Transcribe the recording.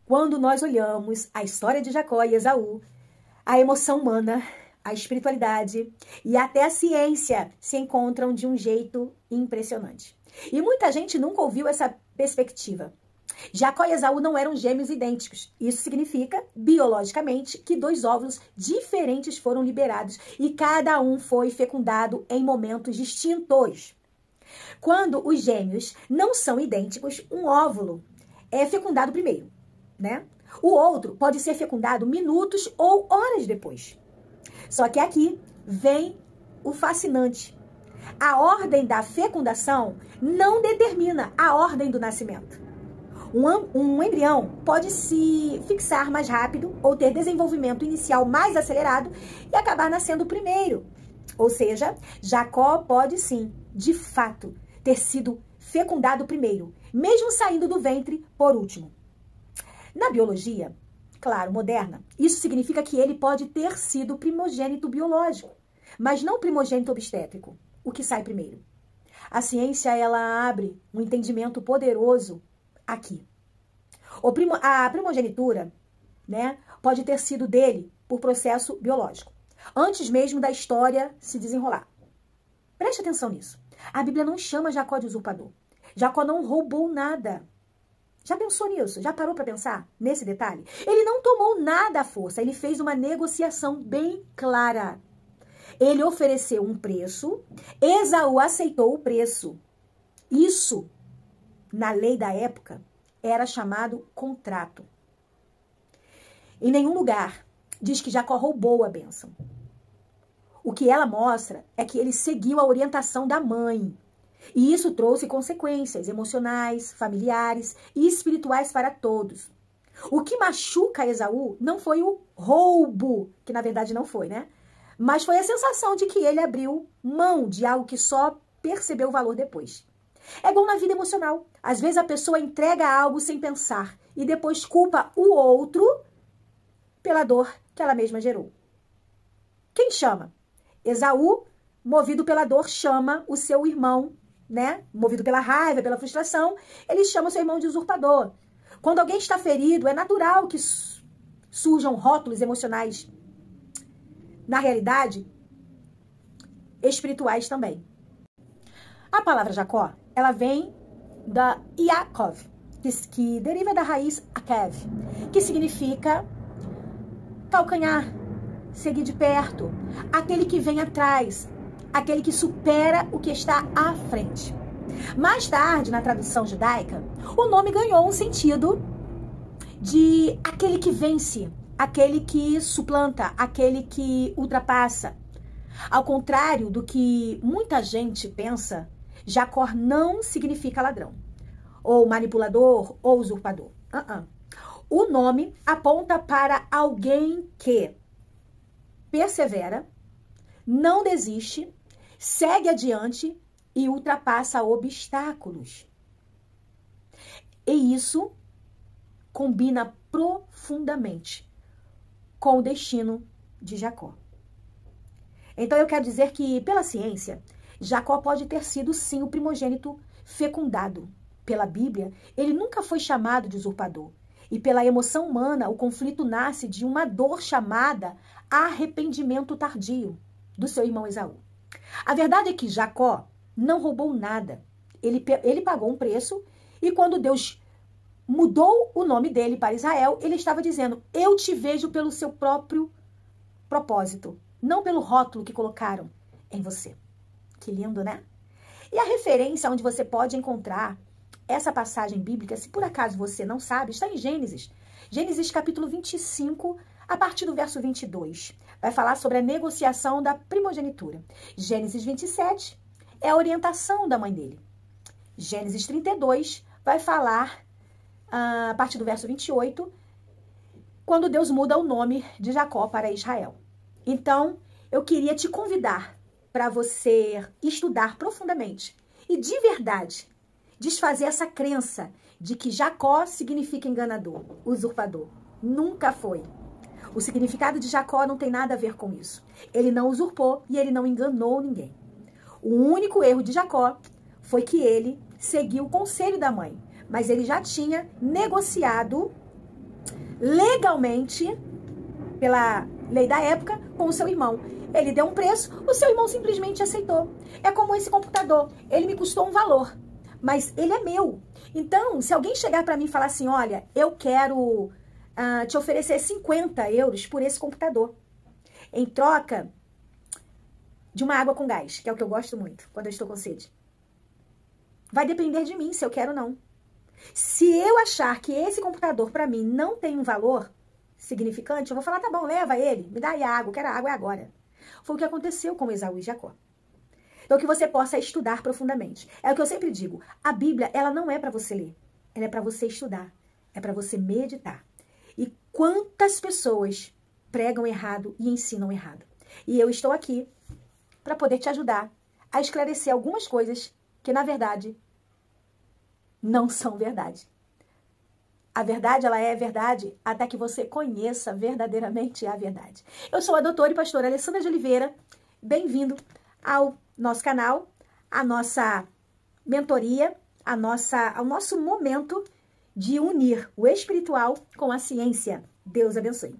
Quando nós olhamos a história de Jacó e Esaú, a emoção humana, a espiritualidade e até a ciência se encontram de um jeito impressionante. E muita gente nunca ouviu essa perspectiva. Jacó e Esaú não eram gêmeos idênticos. Isso significa, biologicamente, que dois óvulos diferentes foram liberados e cada um foi fecundado em momentos distintos. Quando os gêmeos não são idênticos, um óvulo é fecundado primeiro, né? O outro pode ser fecundado minutos ou horas depois. Só que aqui vem o fascinante. A ordem da fecundação não determina a ordem do nascimento. Um embrião pode se fixar mais rápido ou ter desenvolvimento inicial mais acelerado e acabar nascendo primeiro. Ou seja, Jacó pode sim, de fato, ter sido fecundado primeiro, mesmo saindo do ventre por último. Na biologia, claro, moderna, isso significa que ele pode ter sido primogênito biológico, mas não primogênito obstétrico, o que sai primeiro. A ciência, ela abre um entendimento poderoso aqui. A primogenitura, né, pode ter sido dele por processo biológico, antes mesmo da história se desenrolar. Preste atenção nisso. A Bíblia não chama Jacó de usurpador. Jacó não roubou nada. Já pensou nisso? Já parou para pensar nesse detalhe? Ele não tomou nada à força, ele fez uma negociação bem clara. Ele ofereceu um preço, Esaú aceitou o preço. Isso, na lei da época, era chamado contrato. Em nenhum lugar diz que Jacó roubou a bênção. O que ela mostra é que ele seguiu a orientação da mãe. E isso trouxe consequências emocionais, familiares e espirituais para todos. O que machuca Esaú não foi o roubo, que na verdade não foi, né? Mas foi a sensação de que ele abriu mão de algo que só percebeu o valor depois. É igual na vida emocional. Às vezes a pessoa entrega algo sem pensar e depois culpa o outro pela dor que ela mesma gerou. Quem chama? Esaú, movido pela dor, chama o seu irmão, né? Movido pela raiva, pela frustração, ele chama o seu irmão de usurpador. Quando alguém está ferido, é natural que surjam rótulos emocionais. Na realidade, espirituais também. A palavra Jacó, ela vem da Yaakov, que deriva da raiz Akev, que significa calcanhar, seguir de perto, aquele que vem atrás, aquele que supera o que está à frente. Mais tarde, na tradução judaica, o nome ganhou um sentido de aquele que vence, aquele que suplanta, aquele que ultrapassa. Ao contrário do que muita gente pensa, Jacó não significa ladrão, ou manipulador, ou usurpador. O nome aponta para alguém que persevera, não desiste, segue adiante e ultrapassa obstáculos. E isso combina profundamente com o destino de Jacó. Então eu quero dizer que, pela ciência, Jacó pode ter sido sim o primogênito fecundado. Pela Bíblia, ele nunca foi chamado de usurpador. E pela emoção humana, o conflito nasce de uma dor chamada arrependimento tardio do seu irmão Esaú. A verdade é que Jacó não roubou nada. Ele pagou um preço e quando Deus mudou o nome dele para Israel, ele estava dizendo: eu te vejo pelo seu próprio propósito, não pelo rótulo que colocaram em você. Que lindo, né? E a referência onde você pode encontrar essa passagem bíblica, se por acaso você não sabe, está em Gênesis. Gênesis capítulo 25, a partir do verso 22. Vai falar sobre a negociação da primogenitura. Gênesis 27 é a orientação da mãe dele. Gênesis 32 vai falar, a partir do verso 28, quando Deus muda o nome de Jacó para Israel. Então, eu queria te convidar para você estudar profundamente e de verdade desfazer essa crença de que Jacó significa enganador, usurpador. Nunca foi. O significado de Jacó não tem nada a ver com isso. Ele não usurpou e ele não enganou ninguém. O único erro de Jacó foi que ele seguiu o conselho da mãe, mas ele já tinha negociado legalmente, pela lei da época, com o seu irmão. Ele deu um preço, o seu irmão simplesmente aceitou. É como esse computador. Ele me custou um valor, mas ele é meu. Então, se alguém chegar para mim e falar assim, olha, eu quero te oferecer 50 euros por esse computador, em troca de uma água com gás, que é o que eu gosto muito quando eu estou com sede. Vai depender de mim se eu quero ou não. Se eu achar que esse computador para mim não tem um valor significante, eu vou falar, tá bom, leva ele, me dá aí a água, eu quero a água agora. Foi o que aconteceu com Esaú e Jacó. Então, que você possa estudar profundamente. É o que eu sempre digo, a Bíblia, ela não é para você ler, ela é para você estudar, é para você meditar. E quantas pessoas pregam errado e ensinam errado. E eu estou aqui para poder te ajudar a esclarecer algumas coisas que, na verdade, não são verdade. A verdade, ela é verdade até que você conheça verdadeiramente a verdade. Eu sou a doutora e pastora Alessandra de Oliveira. Bem-vindo ao nosso canal, à nossa mentoria, ao nosso momento de unir o espiritual com a ciência. Deus abençoe.